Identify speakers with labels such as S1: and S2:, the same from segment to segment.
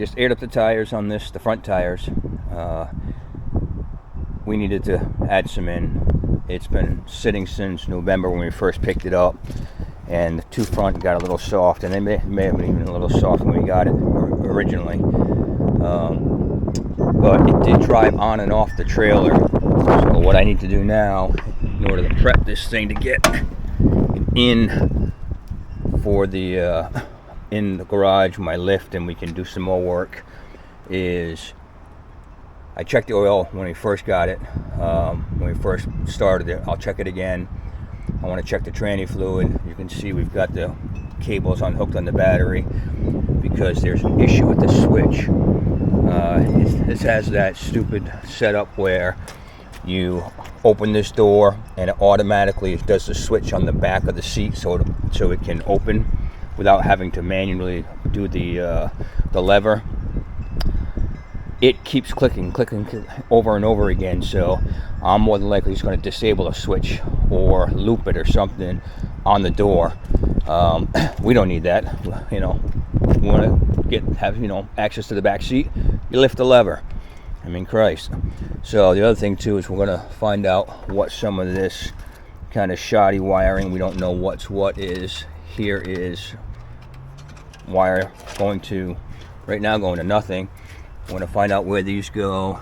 S1: just aired up the tires on this, the front tires. We needed to add some in. It's been sitting since November when we first picked it up, and the two front got a little soft, and they may have been even a little soft when we got it originally. But it did drive on and off the trailer. So what I need to do now, in order to prep this thing to get in for the in the garage, my lift, and we can do some more work, is I checked the oil when we first got it. When we first started it, I'll check it again. I want to check the tranny fluid. You can see we've got the cables unhooked on the battery because there's an issue with the switch. This has that stupid setup where you open this door and it automatically does the switch on the back of the seat so it can open without having to manually do the lever. It keeps clicking over and over again, so I'm more than likely just going to disable a switch or loop it or something on the door. We don't need that. You know, we want to have access to the back seat. You lift the lever. I mean, Christ. So the other thing too is we're going to find out what some of this kind of shoddy wiring, we don't know what's what is. Here is wire going to, right now going to nothing. I want to find out where these go.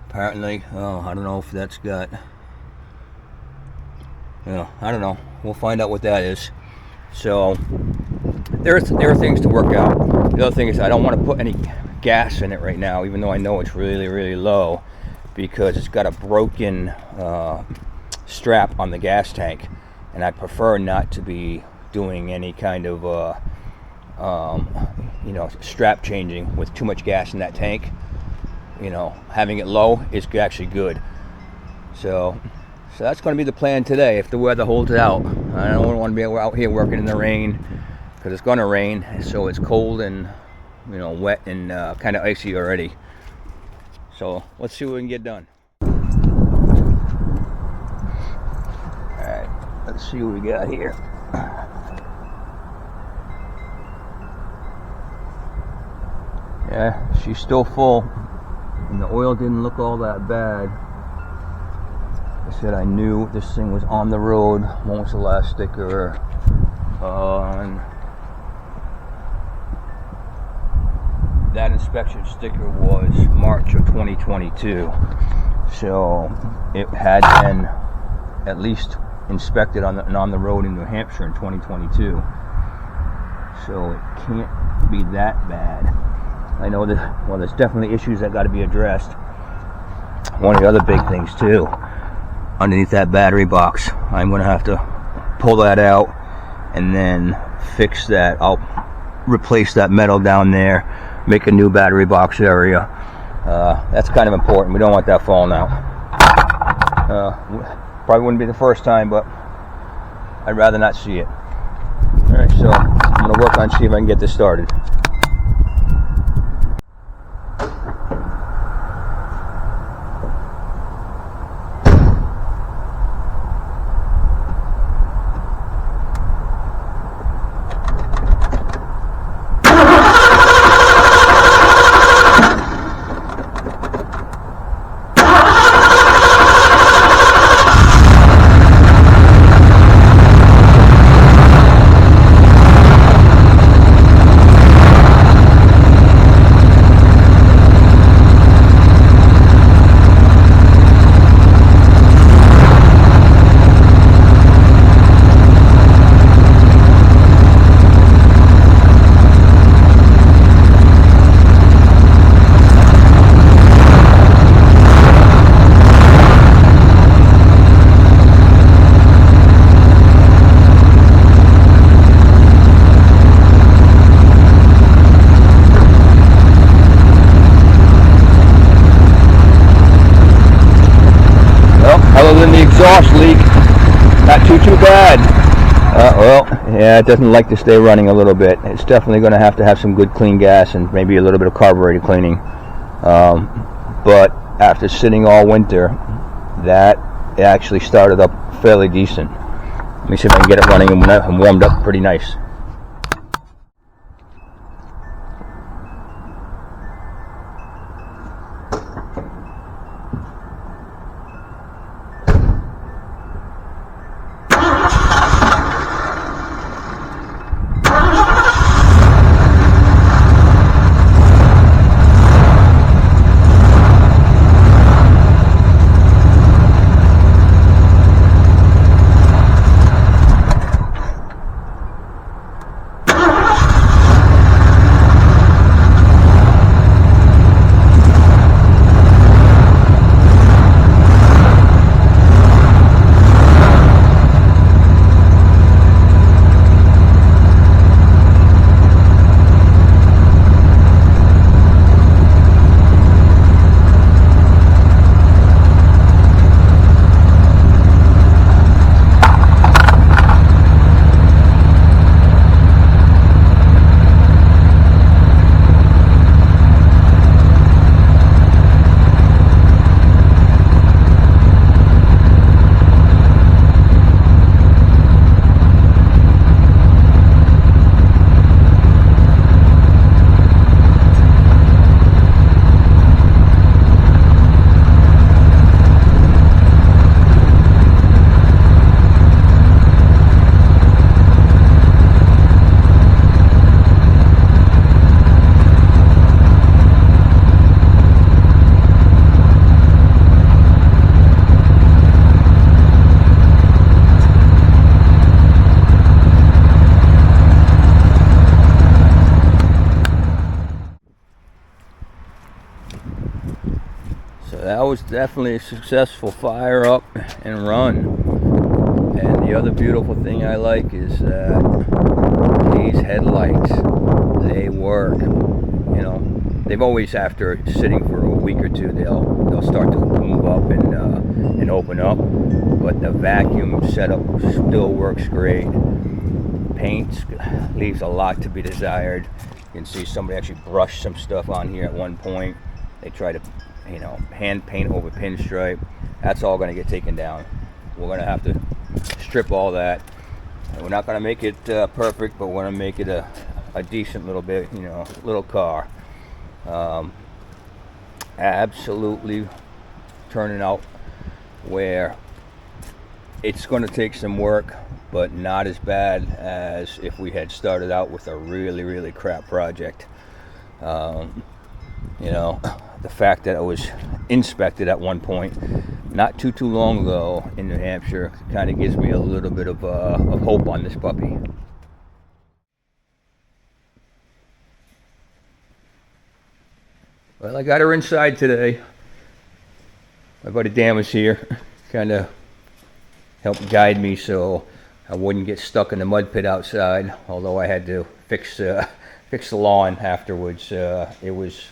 S1: Apparently, I don't know if that's got, I don't know. We'll find out what that is. So there are things to work out. The other thing is I don't want to put any gas in it right now, even though I know it's really, really low, because it's got a broken strap on the gas tank, and I prefer not to be doing any kind of strap changing with too much gas in that tank. Having it low is actually good. So that's going to be the plan today if the weather holds out. I don't want to be out here working in the rain, because it's going to rain, so it's cold and wet and kind of icy already. So let's see what we can get done. Alright, let's see what we got here. Yeah, she's still full, and the oil didn't look all that bad. I said I knew this thing was on the road. When was the last sticker on? That inspection sticker was March of 2022, so it had been at least inspected on the road in New Hampshire in 2022, so it can't be that bad. I know that, well, there's definitely issues that got to be addressed. One of the other big things too, underneath that battery box, I'm going to have to pull that out and then fix that. I'll replace that metal down there, make a new battery box area. That's kind of important. We don't want that falling out. Probably wouldn't be the first time, but I'd rather not see it. Alright, so I'm going to work on see if I can get this started. Exhaust leak, not too bad. Well, yeah, it doesn't like to stay running a little bit. It's definitely going to have some good clean gas and maybe a little bit of carburetor cleaning. But after sitting all winter, that actually started up fairly decent. Let me see if I can get it running and warmed up pretty nice. that was definitely a successful fire up and run. And the other beautiful thing I like is that these headlights, they work. You know, they've always, after sitting for a week or two, they'll start to move up and open up. But the vacuum setup still works great. Paint leaves a lot to be desired. You can see somebody actually brushed some stuff on here at one point. They try to, you know, hand paint over pinstripe. That's all going to get taken down. We're going to have to strip all that. And we're not going to make it perfect, but we're going to make it a decent little bit, you know, little car. Absolutely turning out where it's going to take some work, but not as bad as if we had started out with a really crap project. You know, the fact that it was inspected at one point not too long ago in New Hampshire kind of gives me a little bit of hope on this puppy. Well, I got her inside today. My buddy Dan was here, kind of helped guide me so I wouldn't get stuck in the mud pit outside, although I had to fix the lawn afterwards. It was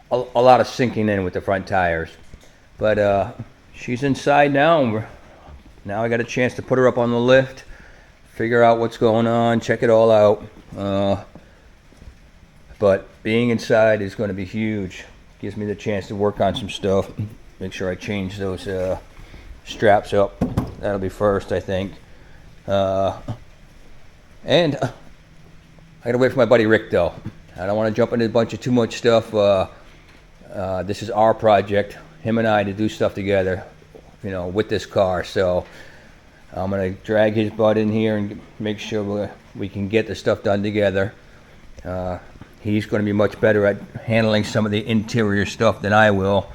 S1: a lot of sinking in with the front tires. But she's inside now. Now I got a chance to put her up on the lift, figure out what's going on, check it all out. But being inside is going to be huge. Gives me the chance to work on some stuff. Make sure I change those straps up. That'll be first, I think. And I gotta wait for my buddy Rick, though. I don't want to jump into a bunch of too much stuff. This is our project, him and I, to do stuff together, you know, with this car. So I'm gonna drag his butt in here and make sure we can get the stuff done together. He's going to be much better at handling some of the interior stuff than I will.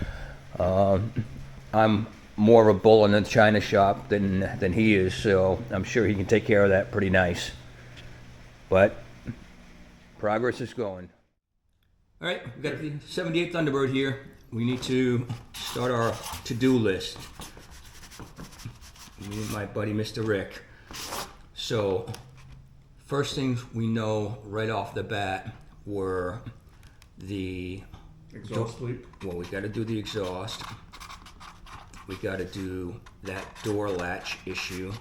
S1: I'm more of a bull in the china shop than he is, so I'm sure he can take care of that pretty nice. But progress is going. All right, we've got the 78 Thunderbird here. We need to start our to-do list. Me and my buddy Mr. Rick. So first things we know right off the bat were the
S2: exhaust sleep.
S1: Well, we got to do the exhaust. We got to do that door latch issue.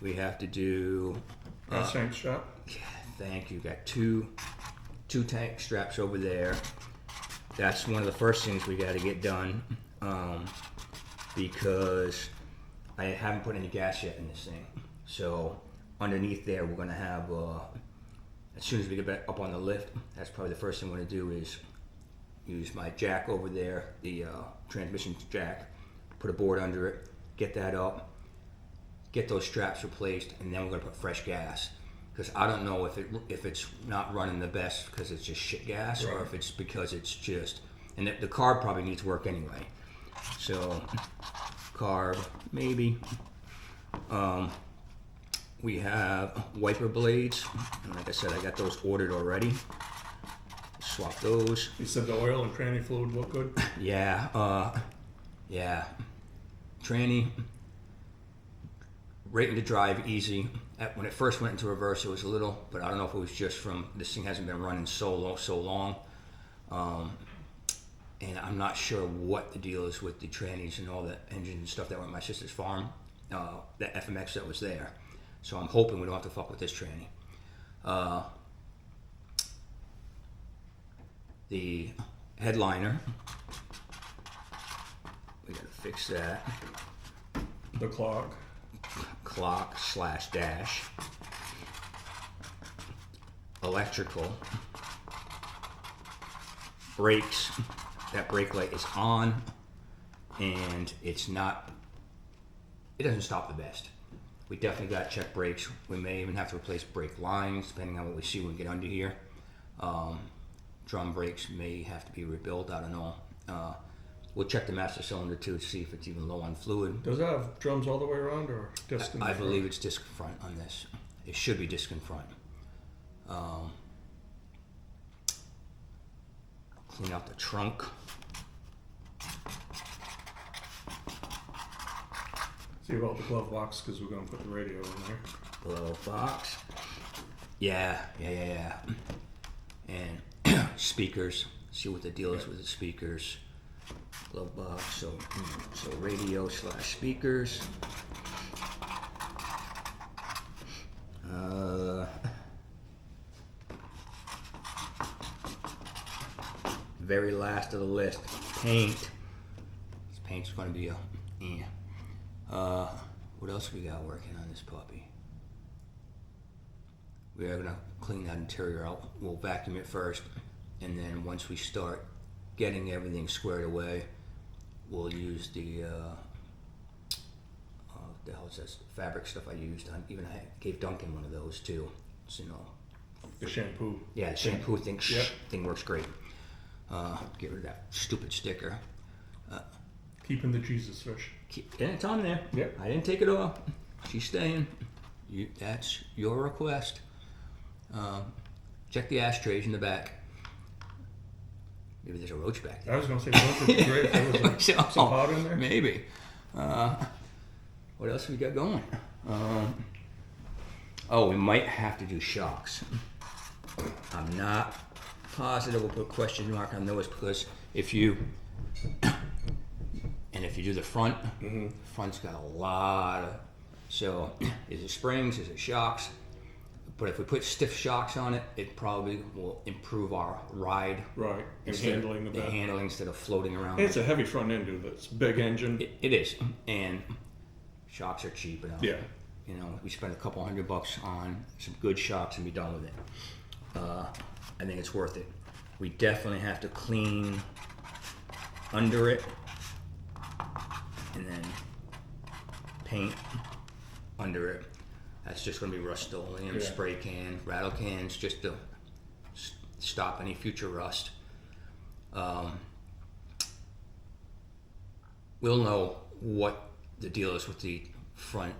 S1: We have to do
S2: tank strap.
S1: Yeah, thank you. Got two tank straps over there. That's one of the first things we got to get done, because I haven't put any gas yet in this thing. So underneath there, we're gonna have, as soon as we get back up on the lift, that's probably the first thing we're gonna do is use my jack over there, the transmission jack, put a board under it, get that up, get those straps replaced, and then we're gonna put fresh gas. Because I don't know if it's not running the best because it's just shit gas, right, or if it's because it's just, and the carb probably needs work anyway. So carb, maybe. We have wiper blades, and like I said, I got those ordered already. Swap those.
S2: You said the oil and tranny fluid look good?
S1: Yeah, tranny, rating to drive easy. When it first went into reverse, it was a little, but I don't know if it was just from, this thing hasn't been running so long. And I'm not sure what the deal is with the trannies and all the engine and stuff that were at my sister's farm, the FMX that was there. So I'm hoping we don't have to fuck with this tranny. The headliner, we gotta fix that.
S2: The clock /
S1: dash. Electrical. Brakes. That brake light is on, and it doesn't stop the best. We definitely got to check brakes. We may even have to replace brake lines depending on what we see when we get under here. Drum brakes may have to be rebuilt, I don't know. We'll check the master cylinder too to see if it's even low on fluid.
S2: Does it have drums all the way around or disc in front?
S1: I believe it's disc front on this. It should be disc in front. clean out the trunk.
S2: See about the glove box, because we're going to put the radio in there.
S1: Glove box. Yeah. And speakers. See what the deal is with the speakers. Glove box. So radio / speakers. Very last of the list, paint. This paint's going to be what else we got working on this puppy? We are going to clean that interior out. We'll vacuum it first, and then once we start getting everything squared away, we'll use the the hell is that fabric stuff I used. I gave Duncan one of those too. So,
S2: The shampoo.
S1: Yeah, the shampoo thing.
S2: Yep.
S1: Thing works great. Get rid of that stupid sticker.
S2: Keeping the Jesus fish.
S1: And it's on there.
S2: Yep.
S1: I didn't take it off. She's staying. That's your request. Check the ashtrays in the back. Maybe there's a roach back there.
S2: I was going to say, would be great if there was some powder in there.
S1: Maybe. What else we got going? We might have to do shocks. I'm not positive. We'll put a question mark on those because if you do the front, front's got a lot of. So is it springs? Is it shocks? But if we put stiff shocks on it, it probably will improve our ride.
S2: Right, and handling
S1: the handling instead of floating around.
S2: And it's a heavy front end, dude. That's big engine.
S1: It is, and shocks are cheap enough.
S2: Yeah.
S1: You know, we spend a couple $100 on some good shocks and be done with it. I think it's worth it. We definitely have to clean under it, and then paint under it. That's just going to be Rust-Oleum, spray can, rattle cans, just to stop any future rust. We'll know what the deal is with the front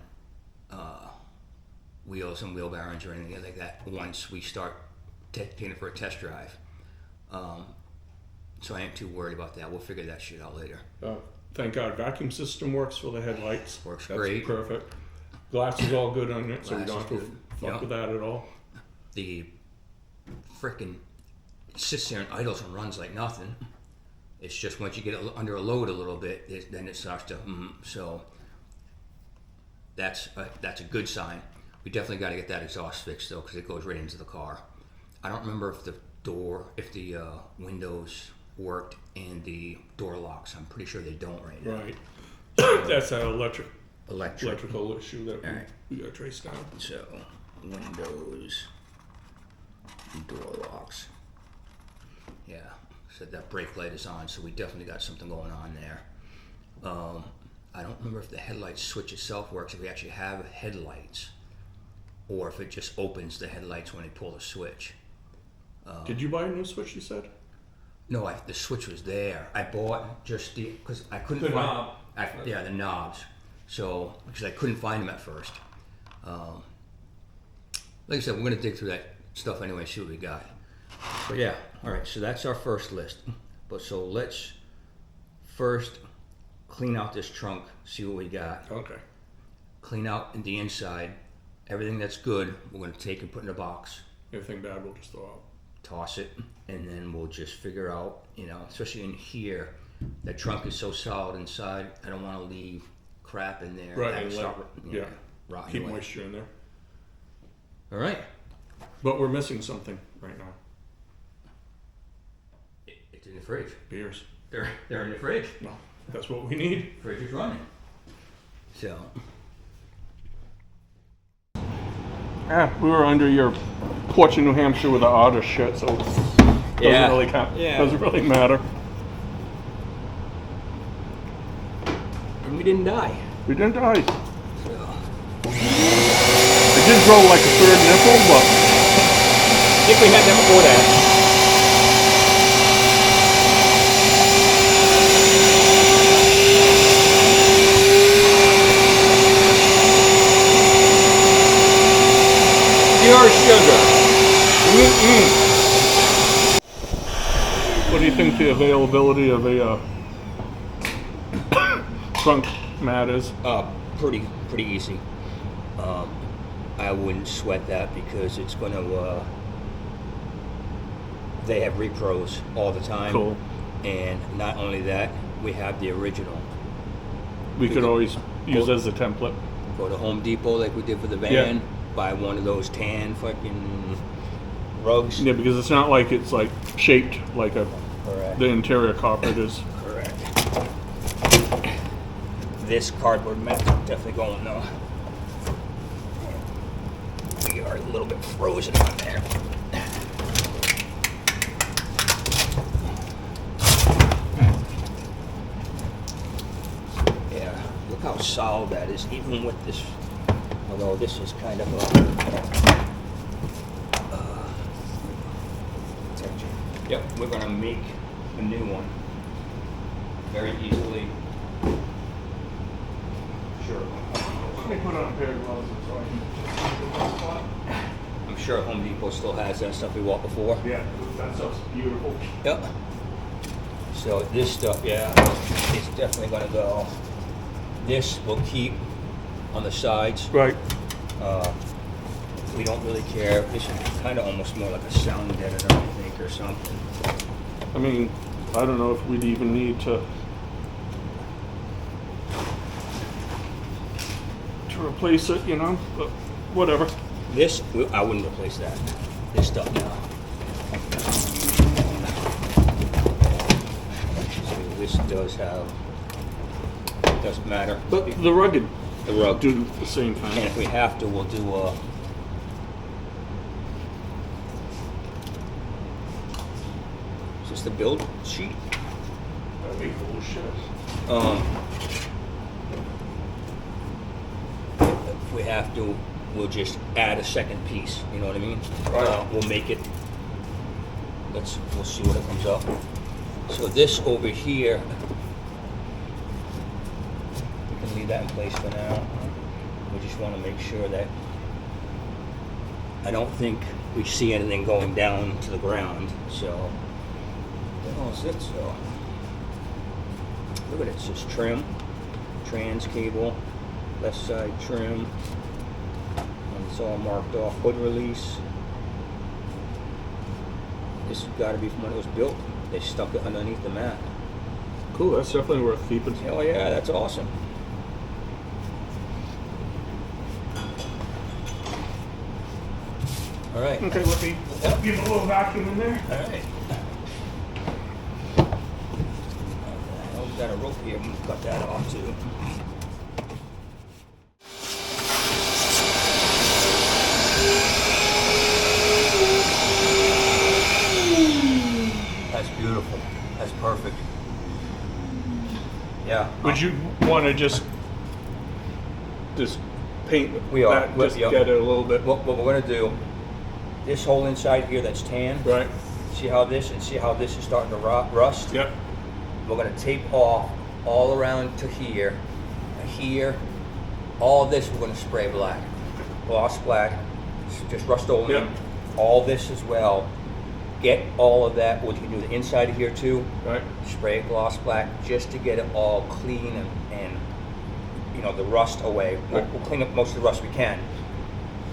S1: wheels and wheel bearings or anything like that once we start taking it for a test drive. So I ain't too worried about that. We'll figure that shit out later.
S2: Thank God, vacuum system works for the headlights.
S1: Works
S2: That's
S1: great.
S2: Perfect. Glass is all good on it, so we
S1: Glass
S2: don't have
S1: is
S2: to
S1: good.
S2: fuck with that at all.
S1: The frickin' sits there and idles and runs like nothing. It's just once you get it under a load a little bit, then it starts to so that's a good sign. We definitely got to get that exhaust fixed though, because it goes right into the car. I don't remember if the windows worked and the door locks. I'm pretty sure they don't right now.
S2: Right. That's an electrical issue that we got to trace down.
S1: So, windows, door locks. Yeah, so that brake light is on, so we definitely got something going on there. I don't remember if the headlight switch itself works, if we actually have headlights, or if it just opens the headlights when you pull the switch.
S2: Did you buy a new switch, you said?
S1: No, the switch was there. I bought just because I couldn't
S2: The
S1: find
S2: knob.
S1: the knobs. So because I couldn't find them at first. Like I said, we're gonna dig through that stuff anyway, see what we got. But yeah, all right. So that's our first list. But so let's first clean out this trunk, see what we got.
S2: Okay.
S1: Clean out the inside. Everything that's good, we're gonna take and put in a box.
S2: Anything bad, we'll just throw out.
S1: Toss it, and then we'll just figure out, especially in here, that trunk is so solid inside, I don't want to leave crap in there.
S2: Right,
S1: and
S2: and
S1: start, rotting
S2: keep
S1: away.
S2: moisture in there.
S1: All right.
S2: But we're missing something right now.
S1: It's in the fridge.
S2: Beers.
S1: They're in the fridge.
S2: No, that's what we need.
S1: Fridge is running. So.
S2: Yeah, we were under your porch in New Hampshire with the otter shit, so it doesn't really count.
S1: Yeah.
S2: Doesn't really matter.
S1: And we didn't die.
S2: We didn't die.
S1: So.
S2: It did grow like a third nipple, but
S1: I think we had that before that. Pure sugar.
S2: What do you think the availability of a trunk mat is?
S1: Pretty easy. I wouldn't sweat that because it's going to. They have repros all the time.
S2: Cool.
S1: And not only that, we have the original.
S2: We could always use as a template.
S1: Go to Home Depot like we did for the van.
S2: Yeah.
S1: Buy one of those tan fucking rugs.
S2: Yeah, because it's not like it's like shaped like
S1: Correct.
S2: the interior carpet is.
S1: Correct. This cardboard mat definitely going though. We are a little bit frozen on there. Yeah, look how solid that is, even with this. Although this is kind of a. Yep, we're gonna make a new one very easily. Sure.
S2: Let me put on a pair of gloves so I can.
S1: I'm sure Home Depot still has that stuff we bought before.
S2: Yeah, that stuff's beautiful.
S1: Yep. So this stuff, yeah, it's definitely gonna go. This will keep on the sides.
S2: Right.
S1: We don't really care. This is kind of almost more like a sound deadener, I think, or something.
S2: I mean, I don't know if we'd even need to replace it, you know, but whatever.
S1: This, I wouldn't replace that. This stuff now. So this does have, doesn't matter.
S2: But the rugged
S1: The rug.
S2: do the same
S1: And
S2: thing.
S1: if we have to, we'll do a. Is this the build sheet?
S2: That'd be cool as shit.
S1: If we have to, we'll just add a second piece. You know what I mean?
S2: Right.
S1: We'll make it. We'll see what it comes up. So this over here, we can leave that in place for now. We just want to make sure that I don't think we see anything going down to the ground. So, what else is it? So, look at it. It says trim, trans cable, left side trim, and it's all marked off. Hood release. This has got to be from when it was built. They stuck it underneath the mat.
S2: Cool, that's definitely worth keeping.
S1: Oh yeah, that's awesome. All right.
S2: Okay, let me give a little vacuum in there.
S1: All right. Oh, we got a rope here. I'm gonna cut that off too. That's beautiful. That's perfect. Yeah.
S2: Would you want to just paint
S1: We are.
S2: that, just
S1: Yep.
S2: get it a little bit?
S1: What we're gonna do? This whole inside here that's tan.
S2: Right.
S1: See how this is starting to rust?
S2: Yep.
S1: We're gonna tape off all around to here, here. All this we're gonna spray black, gloss black, just Rust-Oleum.
S2: Yep.
S1: All this as well. Get all of that. What you can do the inside of here too.
S2: Right.
S1: Spray it gloss black just to get it all clean and you know the rust away. We'll clean up most of the rust we can.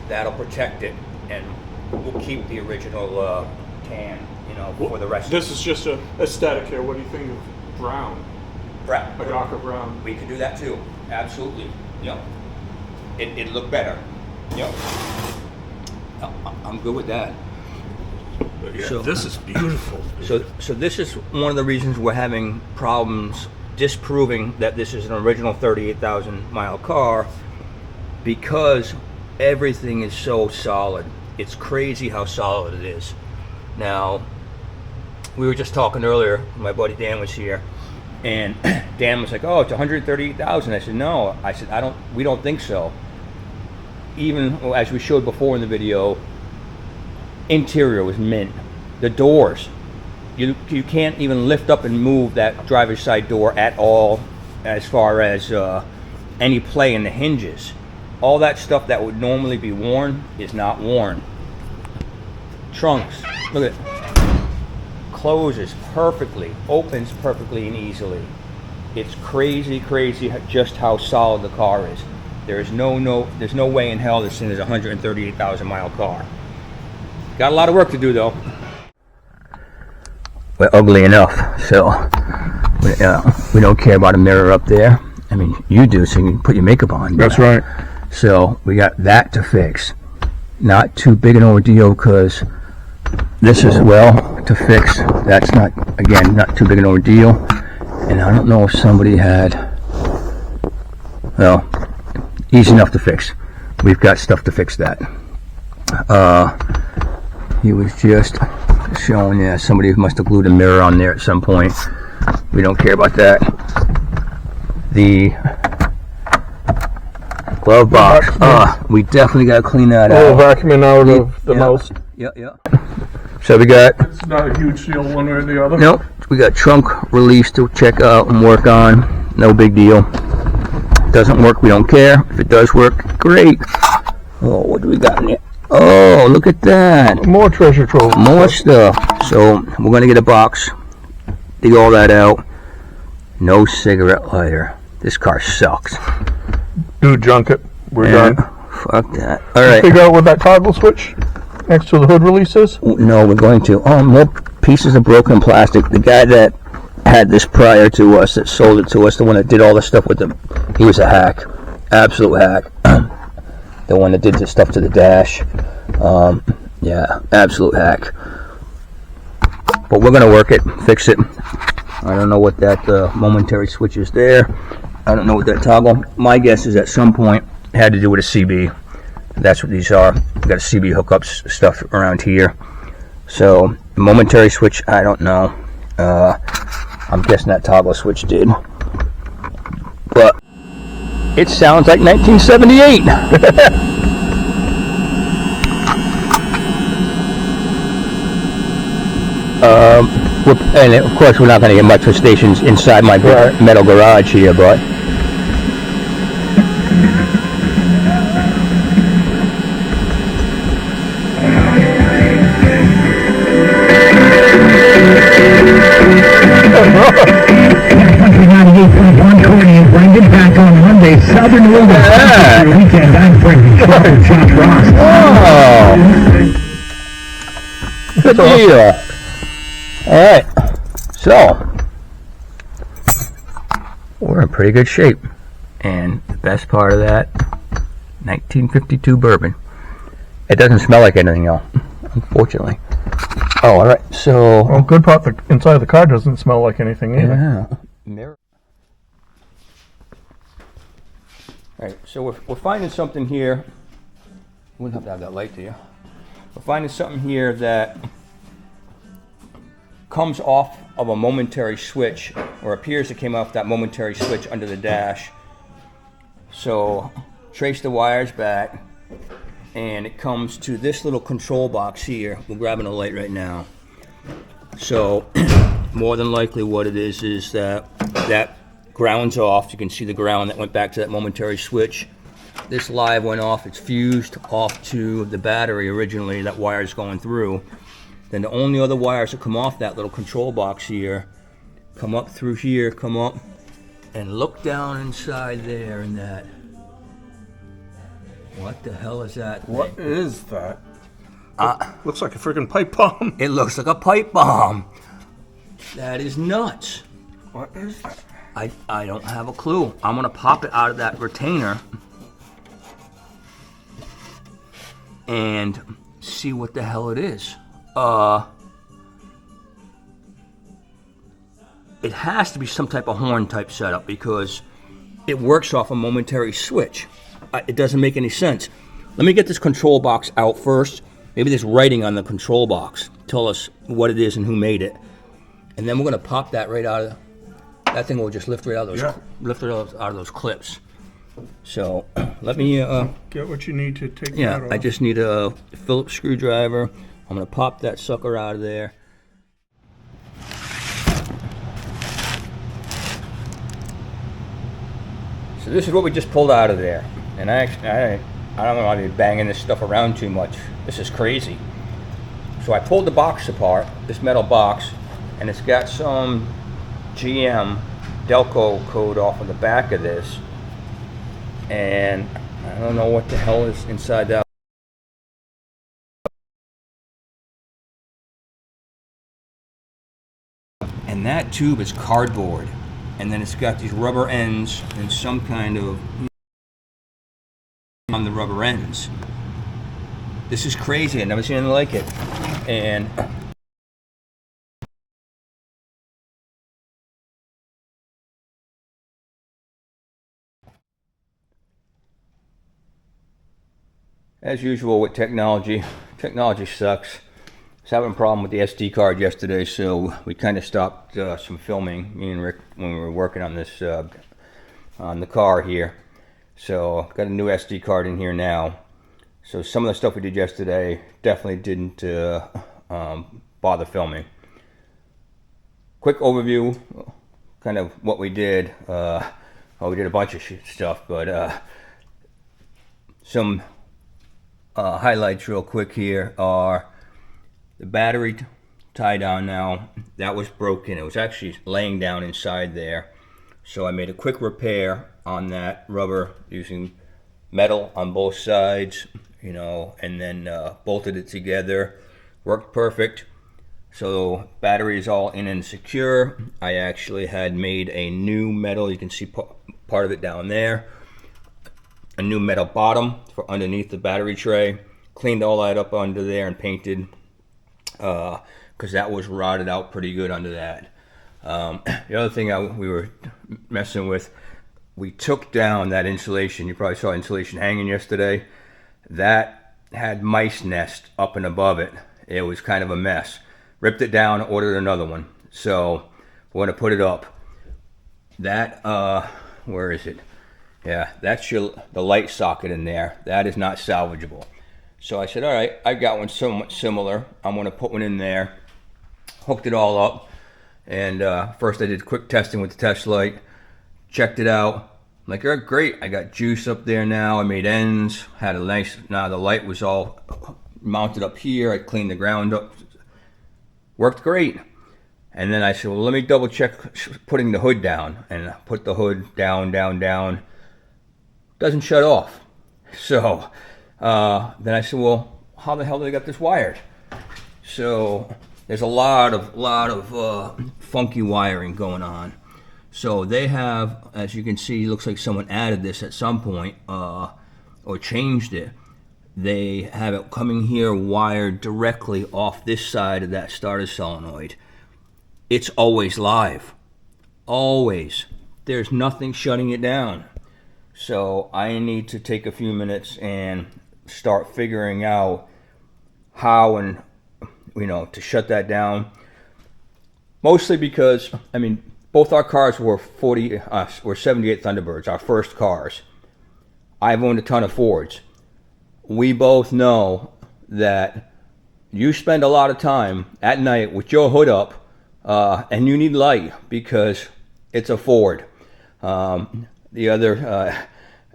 S1: That'll protect it, and we'll keep the original tan. You know for the rest.
S2: This is just a aesthetic here. What do you think of brown?
S1: Right.
S2: A darker brown.
S1: We could do that too. Absolutely. Yep. It'd look better. Yep. I'm good with that.
S2: Yeah,
S1: So-
S2: this is beautiful.
S1: So this is one of the reasons we're having problems disproving that this is an original 38,000 mile car, because everything is so solid. It's crazy how solid it is. Now, we were just talking earlier, my buddy Dan was here, and Dan was like, "Oh, it's 138,000." I said, "No." I said, we don't think so." Even as we showed before in the video, interior was mint. The doors, you can't even lift up and move that driver's side door at all, as far as any play in the hinges. All that stuff that would normally be worn is not worn. Trunks, look at it. closes perfectly, opens perfectly and easily. It's crazy just how solid the car is. There's no way in hell this thing is a 138,000 mile car. Got a lot of work to do though. We're ugly enough, so we don't care about a mirror up there. I mean, you do, so you can put your makeup on.
S2: That's right.
S1: So we got that to fix. Not too big an ordeal because this is well to fix. That's not, again, not too big an ordeal. And I don't know if somebody had, well, easy enough to fix. We've got stuff to fix that. He was just showing, yeah, somebody must have glued a mirror on there at some point. We don't care about that. The glove box, we definitely got to clean that out.
S2: Vacuuming out of the most.
S1: Yeah. So we got...
S2: It's not a huge deal one way or the other.
S1: Nope. We got trunk release to check out and work on. No big deal. Doesn't work, we don't care. If it does work, great. Oh, what do we got in here? Oh, look at that.
S2: More treasure trove.
S1: More stuff. So we're going to get a box. Dig all that out. No cigarette lighter. This car sucks.
S2: Dude, junk it. We're done.
S1: Fuck that. All right.
S2: Figure out what that toggle switch next to the hood release is?
S1: No, we're going to. Oh, more pieces of broken plastic. The guy that had this prior to us, that sold it to us, the one that did all the stuff with them, he was a hack. Absolute hack. The one that did the stuff to the dash. Yeah, absolute hack. But we're going to work it, fix it. I don't know what that momentary switch is there. I don't know what that toggle. My guess is at some point it had to do with a CB. That's what these are. We got a CB hookups stuff around here. So momentary switch, I don't know. I'm guessing that toggle switch did. But it sounds like 1978. And of course we're not going to get much for stations inside my metal garage here, but
S3: back on Monday, Southern Wilderness weekend. I'm Frankie Clark, Chuck Ross.
S1: Oh, good deal. All right, so we're in pretty good shape, and the best part of that, 1952 bourbon. It doesn't smell like anything else, unfortunately. Oh, all right. So,
S2: well, good part. The inside of the car doesn't smell like anything either.
S1: Yeah. Mirror. All right. So we're finding something here. We wouldn't have to have that light, do you? We're finding something here that comes off of a momentary switch, or appears to came off that momentary switch under the dash. So trace the wires back, and it comes to this little control box here. We're grabbing a light right now. So more than likely what it is that ground's off. You can see the ground that went back to that momentary switch. This live went off. It's fused off to the battery originally. That wire's going through. Then the only other wires that come off that little control box here come up through here, come up, and look down inside there in that. What the hell is that thing?
S2: What is that? Looks like a freaking pipe bomb.
S1: It looks like a pipe bomb. That is nuts.
S2: What is that?
S1: I don't have a clue. I'm gonna pop it out of that retainer and see what the hell it is. It has to be some type of horn type setup because it works off a momentary switch. It doesn't make any sense. Let me get this control box out first. Maybe there's writing on the control box. Tell us what it is and who made it. And then we're gonna pop that right out of that thing. Will just lift right out of those lift it out of those clips. So let me
S2: get what you need to take that
S1: yeah,
S2: off.
S1: I just need a Phillips screwdriver. I'm gonna pop that sucker out of there. So this is what we just pulled out of there. And I don't know how to be banging this stuff around too much. This is crazy. So I pulled the box apart, this metal box, and it's got some GM Delco code off of the back of this, and I don't know what the hell is inside that. And that tube is cardboard, and then it's got these rubber ends and some kind of on the rubber ends. This is crazy. I've never seen anything like it. And as usual with technology sucks. I was having a problem with the SD card yesterday, so we kind of stopped some filming, me and Rick, when we were working on this on the car here. So I've got a new SD card in here now. So some of the stuff we did yesterday definitely didn't bother filming. Quick overview, kind of what we did. Well, we did a bunch of stuff, but some highlights real quick here are the battery tie down now. That was broken. It was actually laying down inside there. So I made a quick repair on that rubber using metal on both sides, you know, and then bolted it together. Worked perfect. So battery is all in and secure. I actually had made a new metal, you can see part of it down there, a new metal bottom for underneath the battery tray. Cleaned all that up under there and painted, because that was rotted out pretty good under that. The other thing we were messing with, we took down that insulation. You probably saw insulation hanging yesterday. That had mice nest up and above it. It was kind of a mess. Ripped it down, ordered another one. So we're gonna put it up. That, where is it? Yeah, that's the light socket in there. That is not salvageable. So I said, all right, I got one somewhat similar. I'm gonna put one in there. Hooked it all up. And first I did quick testing with the test light. Checked it out. I'm like, oh, great, I got juice up there now. I made ends, had a nice, now the light was all mounted up here. I cleaned the ground up. Worked great. And then I said, well, let me double check putting the hood down. And I put the hood down. Doesn't shut off. So then I said, well, how the hell did I get this wired? So there's a lot of funky wiring going on. So they have, as you can see, looks like someone added this at some point or changed it. They have it coming here wired directly off this side of that starter solenoid. It's always live. Always. There's nothing shutting it down. So I need to take a few minutes and start figuring out how and, you know, to shut that down. Mostly because, I mean, both our cars were 78 Thunderbirds, our first cars. I've owned a ton of Fords. We both know that you spend a lot of time at night with your hood up, and you need light because it's a Ford. The other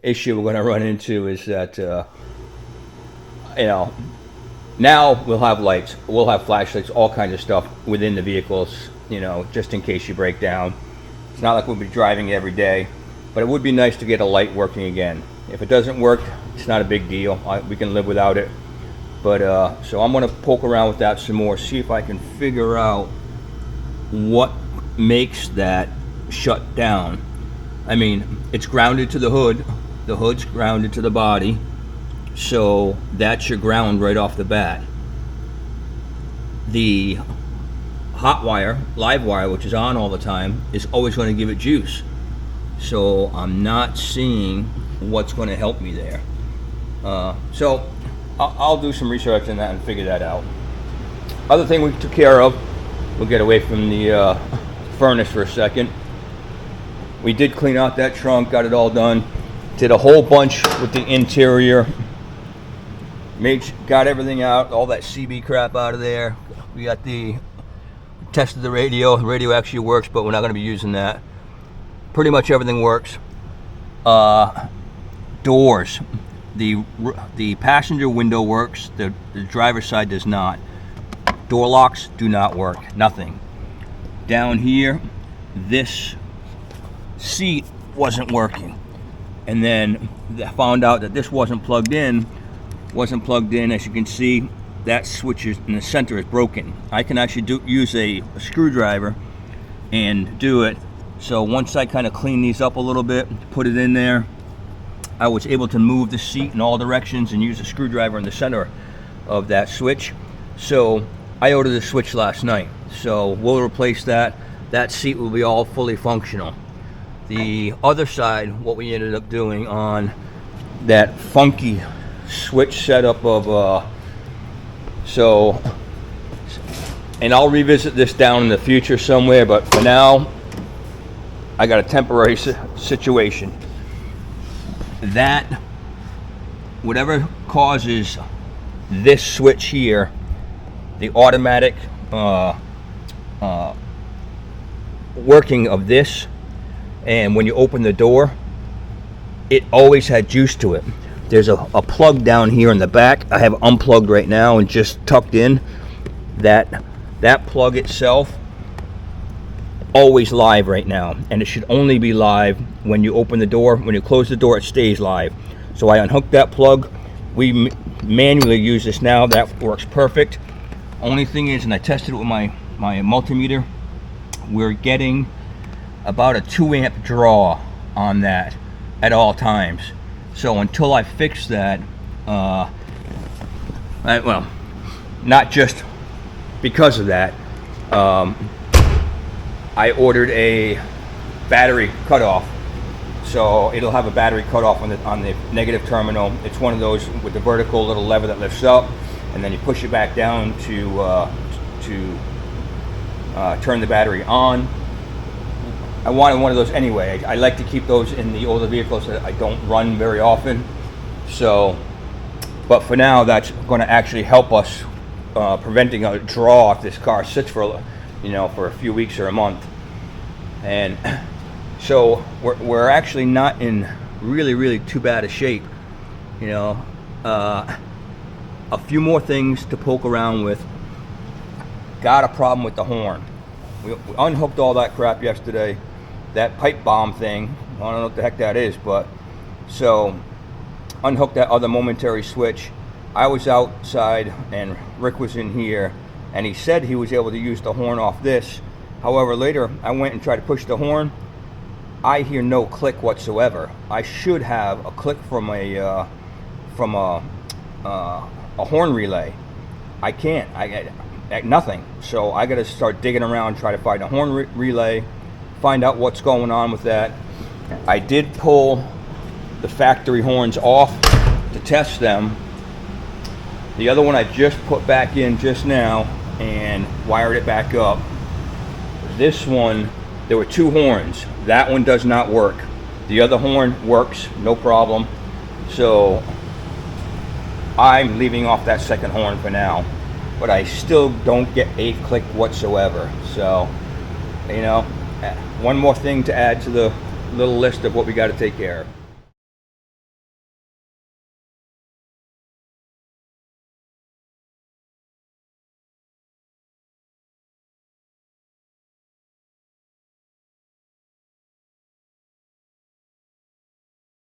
S1: issue we're going to run into is that, you know, now we'll have lights, we'll have flashlights, all kinds of stuff within the vehicles, you know, just in case you break down. It's not like we'll be driving every day, but it would be nice to get a light working again. If it doesn't work, it's not a big deal. We can live without it. But so I'm going to poke around with that some more, see if I can figure out what makes that shut down. I mean, it's grounded to the hood. The hood's grounded to the body. So that's your ground right off the bat. The hot wire, live wire, which is on all the time, is always going to give it juice. So I'm not seeing what's going to help me there. So I'll do some research on that and figure that out. Other thing we took care of, we'll get away from the furnace for a second. We did clean out that trunk, got it all done. Did a whole bunch with the interior. Got everything out, all that CB crap out of there. We got tested the radio. The radio actually works, but we're not going to be using that. Pretty much everything works. Doors. The passenger window works. The driver's side does not. Door locks do not work. Nothing. down here, this seat wasn't working. And then I found out that this wasn't plugged in. As you can see, that switch is in the center is broken. I can actually use a screwdriver and do it. So once I kind of clean these up a little bit, put it in there, I was able to move the seat in all directions and use a screwdriver in the center of that switch. So I ordered the switch last night. So we'll replace that. That seat will be all fully functional. The other side, what we ended up doing on that funky switch setup of and I'll revisit this down in the future somewhere, but for now I got a temporary situation that whatever causes this switch here, the automatic working of this, and when you open the door, it always had juice to it. There's a plug down here in the back. I have unplugged right now and just tucked in. That plug itself always live right now, and it should only be live when you open the door. When you close the door, it stays live. So I unhooked that plug. We manually use this now. That works perfect. Only thing is, and I tested it with my multimeter, we're getting about a 2 amp draw on that at all times. So until I fix that, well, not just because of that, I ordered a battery cutoff. So it'll have a battery cutoff on the negative terminal. It's one of those with the vertical little lever that lifts up, and then you push it back down to turn the battery on. I wanted one of those anyway. I like to keep those in the older vehicles that I don't run very often. So, but for now, that's going to actually help us preventing a draw if this car sits for, for a few weeks or a month. And so we're actually not in really too bad a shape. A few more things to poke around with. Got a problem with the horn. We unhooked all that crap yesterday. That pipe bomb thing, I don't know what the heck that is, but so unhooked that other momentary switch. I was outside and Rick was in here, and he said he was able to use the horn off this. However, later I went and tried to push the horn. I hear no click whatsoever. I should have a click from a horn relay. I can't. I get nothing. So I got to start digging around, try to find a horn relay, find out what's going on with that. I did pull the factory horns off to test them. The other one I just put back in just now and wired it back up. This one, there were two horns. That one does not work. The other horn works, no problem. So I'm leaving off that second horn for now, but I still don't get a click whatsoever. So, one more thing to add to the little list of what we got to take care of.